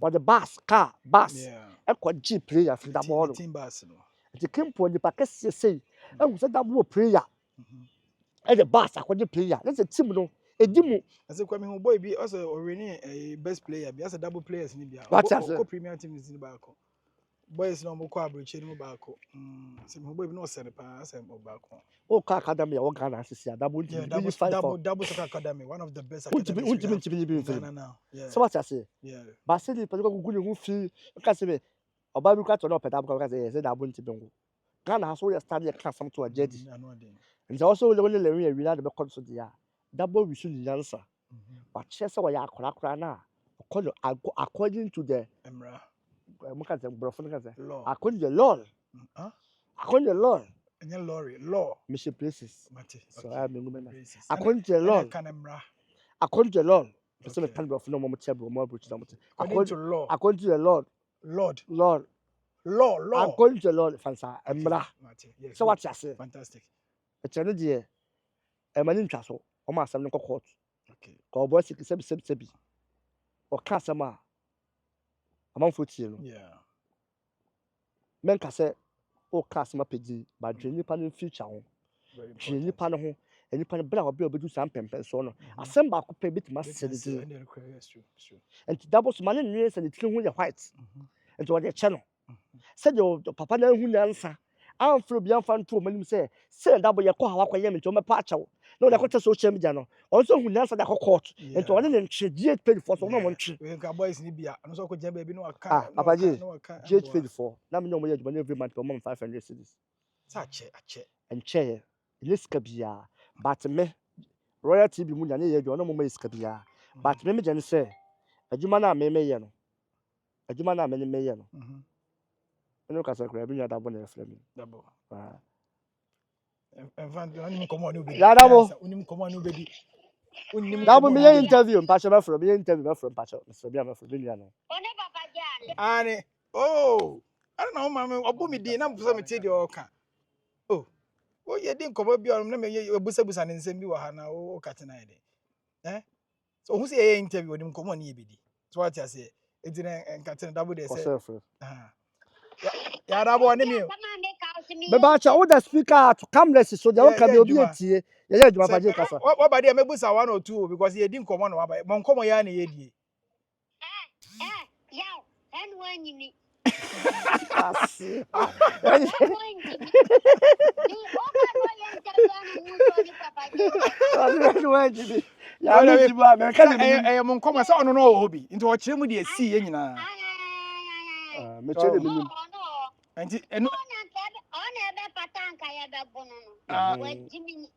or the bus car bus e ko G player fi double no team bus no the Kimpon ni pakese say e hu say double player e the bus akodi player that's a team no edimu ase kwa me hu boy bi also already best player bi as double players ni bia ko premier team ni ba ko boys no mo ko abroche ni mo ba ko se me hu boy bi no sere pa ase mo ba ko o ka academy o Ghana asisi double soccer academy one of the best academies so what I say but say the people go hu fi ka se be oba bi kwa to no peda ka say double ntibingo Ghana has all study class some to a jedi and also the only lewe we na the be so dia double we should answer but chese wa ya akora na according to the emra muka say brofo ka say according to the law according to the law and law mission places so I am ngumena according to law according to the law person can brofo no mo table mo bro according to law according to the law according to the law fansa emra so what you say fantastic e chene de e mani ntwa so o ma asem no court okay ko bo sik sebi o ka asem a amanfo tie no men ka se o ka asem apedi ba dwani pa no future ho dwani pa no ho eni pa no bra obi obedu sam pempen so no asem ba ko pe bitima sedi and double man no say the three hu ye white and what the channel said your papa na hu nansa amfro bia mfa nto manim say double ye ko hawa kwa ye me to me pa achawo no da ko te social media no also hu nansa da ko court and to one ne nche page for so no mo nche we ka boys ni bia no so ko je ba bi no aka papa je page for na me no mo ye adwuma every month ko mo 500 cedis sa ache and chair risk bia but me Royal TV mu nya ne ye adwuma no mo risk bia but me je ne say adwuma na me ye no adwuma na me ye no no ka sakura bi nya double na frame double enfant oni komo ni obedi oni komo ni obedi double me interview mpacho ba from mpacho so bia ma from nya no one papa jale ani I don't know mama obo mi din na mfusa mi tie de oka o ye din komo bi on na me busa ne nsem bi wa ha na o kate na ide so who say interview oni komo ni ebedi so what you say edina nkate na double dey say ya double oni mi be ba cha o da speaker to camless so dey o ka be obi etie ye adwuma pa je kasa what ba dey mebusa 1 or 2 because ye din komo no wa ba mon komo ya na ye die yaw en wanyini asi ya mon komo sa ono no obi nti o kire mu de si ye nyina me chere minim anti eno ona ebe patanka ya be bono no wajimi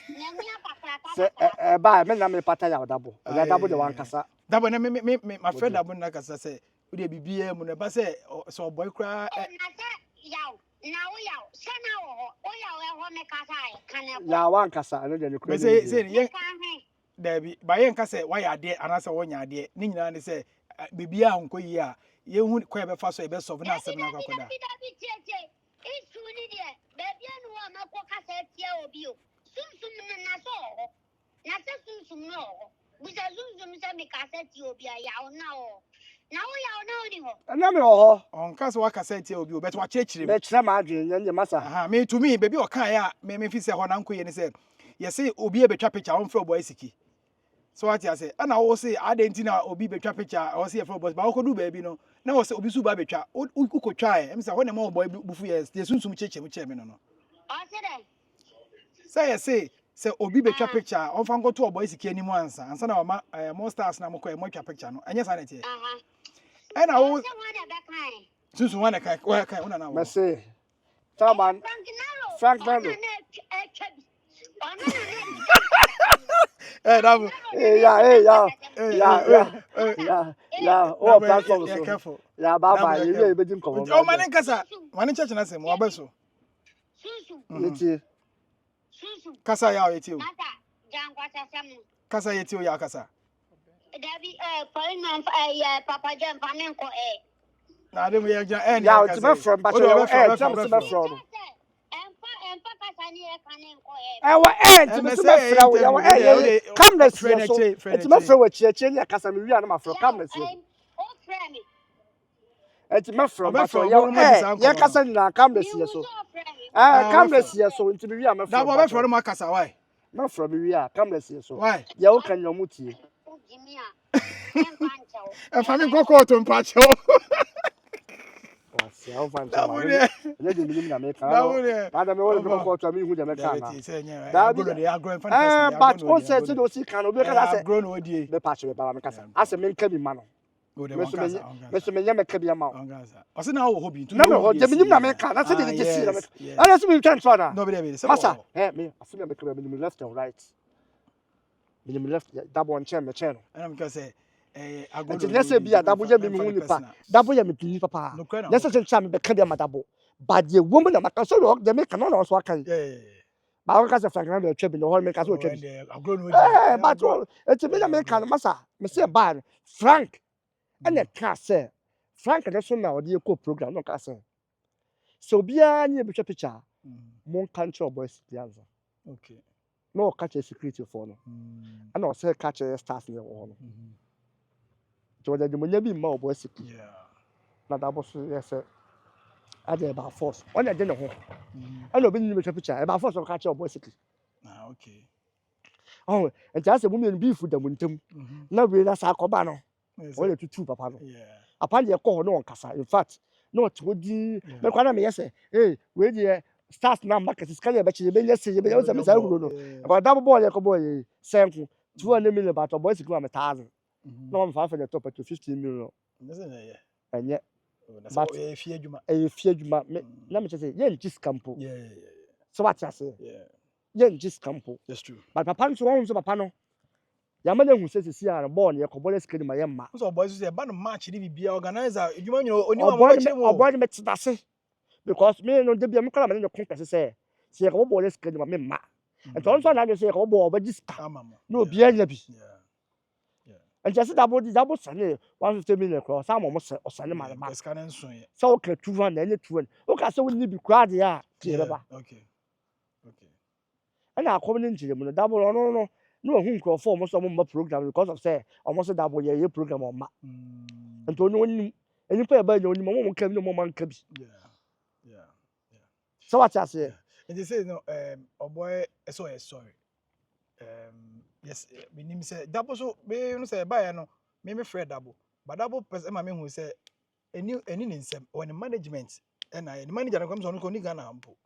nyanya papa ba me na me pata ya dabo ya dabo de wan kasa dabo na me my friend dabo na kasa say we dey bibia mu na ba say so boy kra na say yaw na wo yaw se na wo yaw e ho me kasa e kan ya wan kasa no de kra say ye Dabi ba yen ka say wa ya de anase wo nya de ni nyina ne say bibia nko yi a ye hu ko e be fa so e be solve na asem na kwakoda isu ni de baby anu wa mako kasa tie obi o sumsum na so na se sumsum no buza sumsum se me kasa tie obi a yawo na o na wo yawo na oni ho na me ho on kasa wa kasa tie obi o bet wa chechire be chira ma adwen nya masa me to me baby o kan ya me fi se ho na nko ye ne se ye se obi e betwa picture on fro boy siki So what you say? And I will say I didn't know obi betwa picture or say for boss but I do baby no. Now was obi su ba betwa. Who could try? Em say when the more boy bufu yes, they soon cheche mu che me no. I Say obi betwa picture on fan go to boy siki ani mu ansa na ma monsters na mko e mo twa picture no. Anya sa na tie. And I will soon one kai una na. Me say Taman Frank Nando. That Yeah. Oh, platform so. careful. Yeah, bye. You be dim come. Oh, man kasa. Man church na sem wo abeso. Niti. Kasa ya o yeti o. Kasa yeti o ya kasa. Dabi Papa John Panenko Na dem ya ja Yeah, it's my from but some from. Come let's see. It's my friend with Chechenia Casamiri and my friend. Come let's see. It's my friend, but yeah, Cassandra, come let's see. So, come let's see. So, into me, I'm a friend. That from my casa, why? Not from me, come let's see. So, why? You can your muti. And family go court on Pacho. That would let the minimum America. Madam, all the court to me who the American. But also, those can grown old the patch of Baramacasa. As a man can be man. Mr. Menyama can be a man. I said, now, hobby to know the minimum America. That's what it is. I just mean, Transfer. Nobody, Massa, me, I think I'm a minimum left and right. Minimum left, double on channel. And I'm going to say, let's say, be a double jam, double jam, papa. Let's say, some the Canada double. But the woman, I'm a sort of the make an honor, so I can. But I can't find a trip in the whole make us what but it's a bit American massa, Monsieur Ban, Frank, and a castle. Frank and also now the co program, no castle. So be a near picture, more country boys, the answer. Okay. No catch a security for no. And also catch a stars in the wall. So that the money be more boys. Yeah. Not about yes, sir. I did about force. When I didn't know. I know being in the picture about force of catch your boys. Okay. Oh, and just a woman beef with the winter. No, we that's our cobano. Only to two papa. Yeah. Upon your call, no casa. In fact, not would you. No, what yes, hey, where the stars now market is kind of but you may say, there was a miss about double boy, like a boy, sample 200 million about a boys to go 1,000. No one for the top to 15 million. And yet, but a fear you let me just say, yeah, just campo. Yeah. So what I say? Yeah, just campo. That's true. But Papa owns a panel. Yamada who says, see, I'm born, your cobolis kidding my yamma. So, boys, a band of match, be organizer. You want your body makes that say. Because me no de biam kala me no konka say se ko bo les kedi ma ma and also na de se ko bo ba jiska no bia nya bi and just that body sane 150 million cross am mo se osane ma ma scan nso ye so ka 200 na nye 200 o ka se woni bi kwa de ya tie ba okay and akob ni njire mu no double no hu nkrofo mo so mo program because of say almost double ye program o ma and to no ni enipa e ba nya oni mo kam ni mo man ka bi so what I say? And they say no, oh boy, sorry. Yes, my name say double so me you say buy no, me Fred double. But double person me who say any in some when the management and the manager comes on ko Ghana ampo.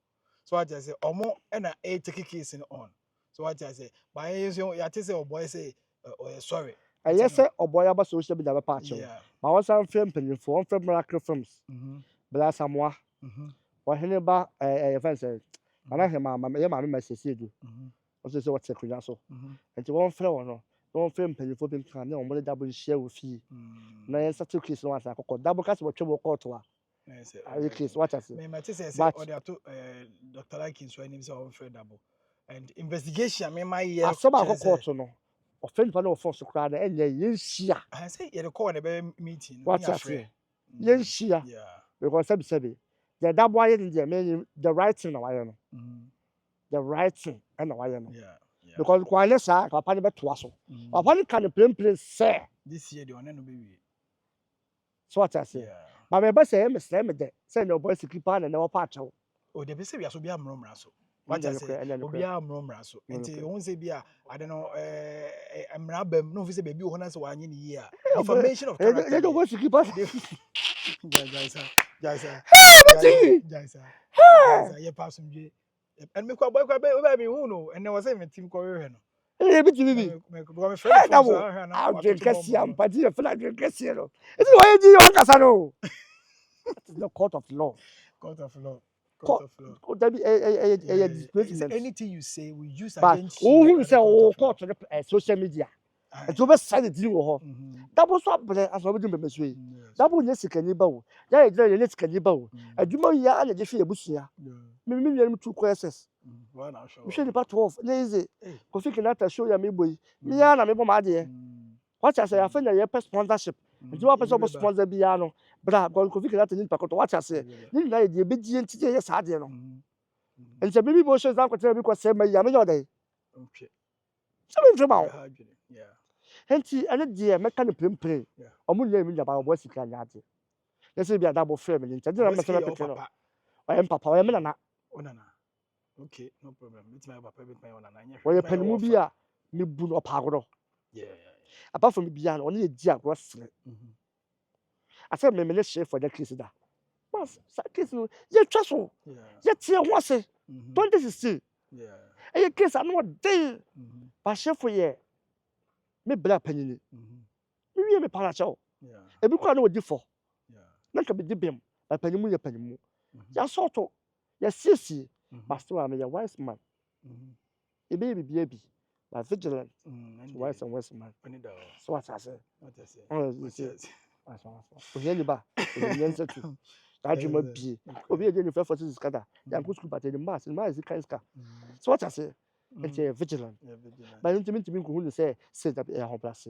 So what I say omo and a take case on. So what I say, by you say oh boy say sorry. I yes say oh boy about social media patch. Ma was am film pen for from Miracle Films. Bla Samoa. Wahene ba fence ana hema ma message do o se what sekuna so enti won frɛ won no won frɛ mpanyifo bi kan na won double share wo fi na yen settle case no asa akokɔ double case wo twebo court wa I case what I say me ma say or they to Dr. Likins so anim say won frɛ double and investigation me ma year asaba akokɔ court no offend pa na force kra na enye yen hia I say ye call na be meeting what I say yen hia because sabi the double the right thing na why no the right thing and why no because kwale sa papa ne beto aso papa ne kan play say this year the one no be we so what I say but me be say me say me de say no boy keeper na never patch o o de be say we aso bi amromra so What I say, Obia Mromra so. And you won't say, Bia, I don't know, I'm Rabem, no, say, baby, who has 1 year. Information of character. They don't want to keep us. Jaisa, Hey, yeah, pass some J. And make a boy, baby, who know, and there was a team corner. baby. I'll I'll drink a siam, but you feel like drink a siam. It's why you want Casano. It's the court of law. Court of law. Anything you say, we use against you. Who say, oh, court social media. It's over side deal. Double swap, but as I would do the way. Double yes, can you bow? There is very less can you bow. A Juma ya and a Jeffy Busia. Maybe 2 questions. We should depart off. Lazy. Coffee cannot show you, maybe. Miana, maybe my dear. What I say, I find a year sponsorship. You are a sponsor piano. But I've got coffee cannot in Paco. What I say, you know, the big GNT, yes, I don't know. And so maybe motions I could tell because say my Yamino day. Okay. Something about. Yeah. Hence, and a dear mechanic play. Or moon name about what's the can yard. Let's say be a double family. I am Papa, I am not. Okay, no problem. It's my papa with my own. Why a pen movie, me boon or pagoro. Yeah. Apart from Bian, only a dear gross. I said, me let's share for the kiss that. Once, kiss you, you trust me. Yet, here was it. 2016. Yeah. And your kiss, I know what day. But share for ye. Me black penny. Me paracho. Yeah. A book I know what you for. Yeah. Not to be dibim, a penny more, penny more. Just sort of. Yes, sissy. But still, I'm a wise man. A baby, but vigilant. Wise and wise man. So what I say? Oh, you see. Ohianiba, ohianse tu. Adwuma bie. Obi e dey no for this scatter. Yan go school but the mass is kind ska. So what I say? It's vigilant. But intimi ko hu say that e hon place.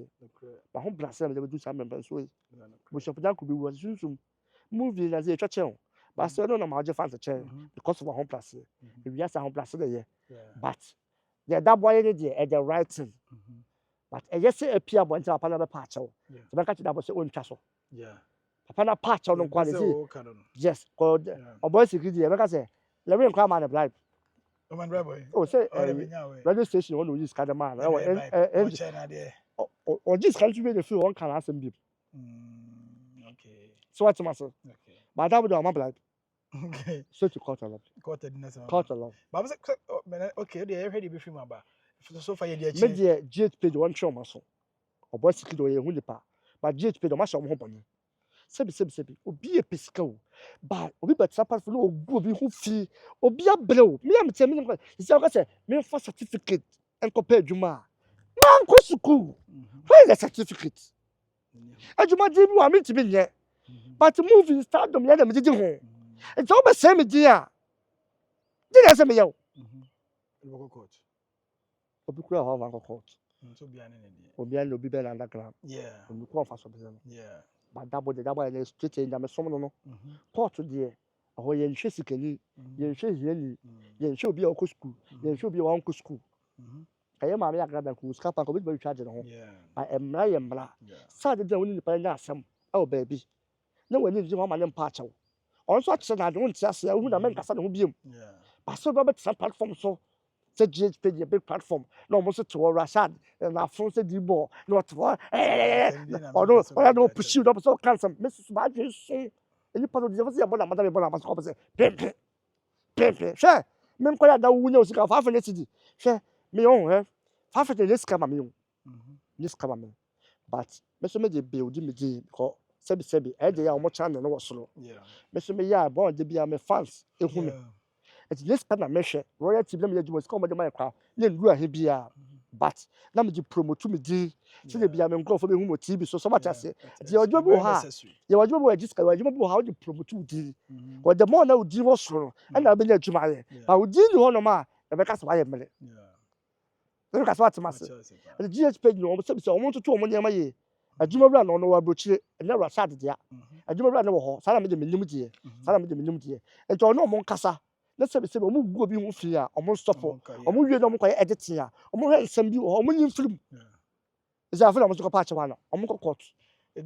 Ba hon place na dey do some members so. Mo shop dan ko bi wo sunsun. Movie na say twa but so no na ma je fan che because of hon place. We are hon place there. But that boy dey at the right thing. But yes, a peer went to a panel patch. The back that was own castle. Yeah. Upon a patch on quality. Yes, called a boy security. Like I say, let me come on a blind. Oh, say, radio station on use Cadaman. Or this country made a few one can ask him. Okay. So what's my son? Okay. But that would do my blind. Okay. So to cut a lot. Cut a lot. But okay, they already be film about. So far, you're media jet paid one show muscle. Or boy secret or a pa. But jet paid a muscle home. Sebi. Or be a pisco. But we but support for no good who fee or be a blow. Me, I'm telling you, it's like I said, me for certificate and compare Juma. Man, go to school. Where is the certificate? And you might give you a meet to be here. But the movie start them, let them did home. It's all the same, dear. Did I say me? Court. Obikura ho van court. So be an idea. Obi an obi be underground. Yeah. We come for so business. Yeah. But that boy straight in the some no. Court there. Ho ye nhwe sikani, ye nhwe hiani, ye nhwe obi okọ school, ye nhwe obi wan ko school. Kaye ma me agrada ko skapa ko be charge no ho. Ba emra ye mra. Sa de woni ni pa nya asem. E baby. Na woni ji ho ma ne mpa achew. On so ache na de won ti ase, hu na men kasa na ho biem. Yeah. Ba so be be platform so. Say GHP a big platform. No almost to Rashad and our phone said the ball. Not for or no pursue up so cancer. Mrs. Badger say any part of the about Madame Bonaparte opposite. Pepe. Sure. Men call that window sick of half an city. Sure. Me own, half a list come me. This come me. But Mr. Medi build me because Sebi, Eddie, how much and no so. Yeah. Mr. Meya born to be a fans. It's this kind of measure. Royalty, let me do what's called the micro. Then do a heavy, but let me promote to me. So they be a man go for me who TV. So much I say, your job will have your job will just how you promote to D. Or the more now, D was wrong, and I'll be there to my. I would do you on my because I am minute. Look at what's master. The GH page, no, so I want to 2 money my year. A Juma Run on our butcher and never started yet. A Juma Run over, Salam the minimum dear, Salam the minimum dear, and to no more cassa. Let's say, we go be more fear, almost stop for, or more you don't quite edit here, or more some you or more film. Is a film of a patch one, or more court.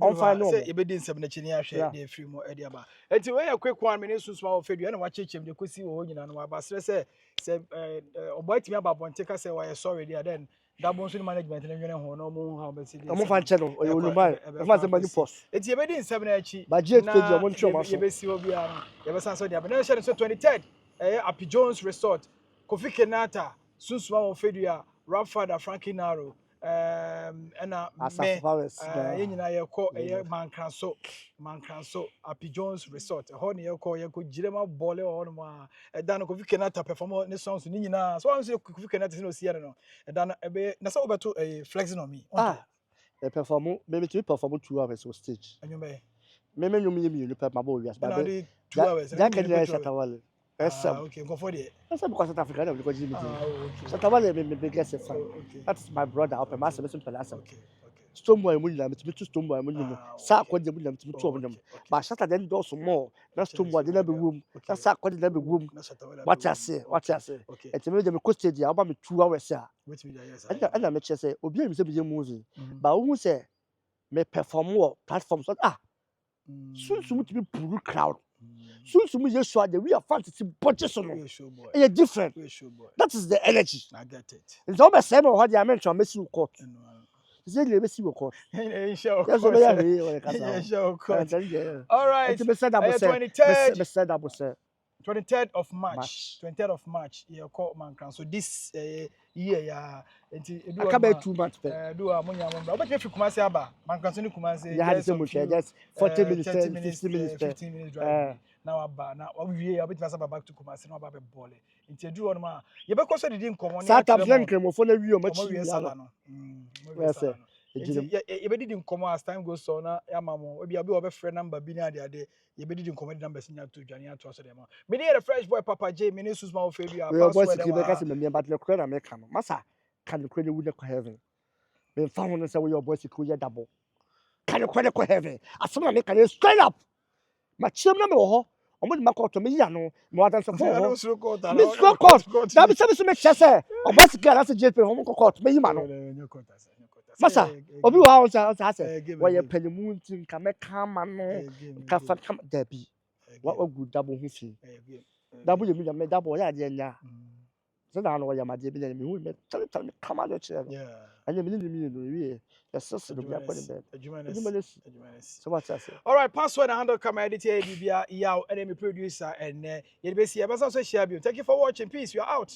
On find no. Say ebedi nsem na chini ahwe dey free mo edi aba. Enti we ya quick one me ne sunsun ma ofedu na wa chechem de kosi wo nyina no aba sere say oboy aba bonte ka say why sorry there then that bonso management na nwene ho no mo ha be say. Omo fan channel o Olumai. E fa say money post. Enti ebedi nsem na achi. Budget page omo ntwe ma so. Ye be si obi an. Ye be san so dia. But na share so 23rd Happy Jones Resort. Kofi Kenata sunsun ma ofedu ya Rapfather Frankie Naro. And me nyina ye call Mankanso Happy Jones Resort ho ne ye call ye ko jirema bole ho no ma dan ko Kofi Kenata perform ne songs ni nyina so wan say Kofi Kenata no see no dan ebe na say obeto flexing on me e perform me to perform 2 hours on stage anyume me nyum ye mi pe ma bo wias ba 2 hours that can be Shatawale okay go for there that's because South Africa no because Jimmy Shatawale me biggest fan that's my brother up my seven palace okay Stonebwoy mu nyina metimi tu Stonebwoy mu nyina sa akɔde mu nyina metimi tu omu nyina ba shata den do so more na Stonebwoy de na be wom na sa akɔde na be wom what you say etimi de me ko stage ya ba me 2 hours a and me che say obi am say be movie ba wo say me perform wo platform so sunsun to be puru crowd sunsun ye show the we are fantasy budget so no e different that is the energy I get it it's all the same how the mention me see court Is it see court? Sure. Yes, all right. 23rd of March. 23rd of March. You call Mankan. So this year, yeah. I come 2 months. Do a money. But if you come say aba, Mankan so you come say just 40 minutes, 15 minutes drive. Now aba, now we are back to Kumasi. Now aba be ball. Inti do on ma. You be cause the din common. Satam plan kremofo na wi o machi. Yes. You be did come as time goes on. Yamamo, we be friend number be near the day. You be did come numbers in to Jania to us. Me near the fresh boy Papa J, Minisus Mao Fabia. We are boys to make me but the credit American. Massa can the credit would heaven. Me found say we your boys to double. Can the credit heaven? As soon as make straight up. My chim number ho. Omo di makoto me ya no mo adan so for Miss Court that be say me chese o boss girl as JP ho court me yima no masa obi wa on say we ye panimu nti nka me kama no ka fa kama da bi wa ogu double hu fi double ye mi me double ya de nya so na no ya ma de bi na me hu me tell me kama do chere anya me ni no wi yes so do ya kwa de so what I say all right password and handle camera editor bibia yaw enemy producer and you be see e be so share you thank you for watching peace we are out.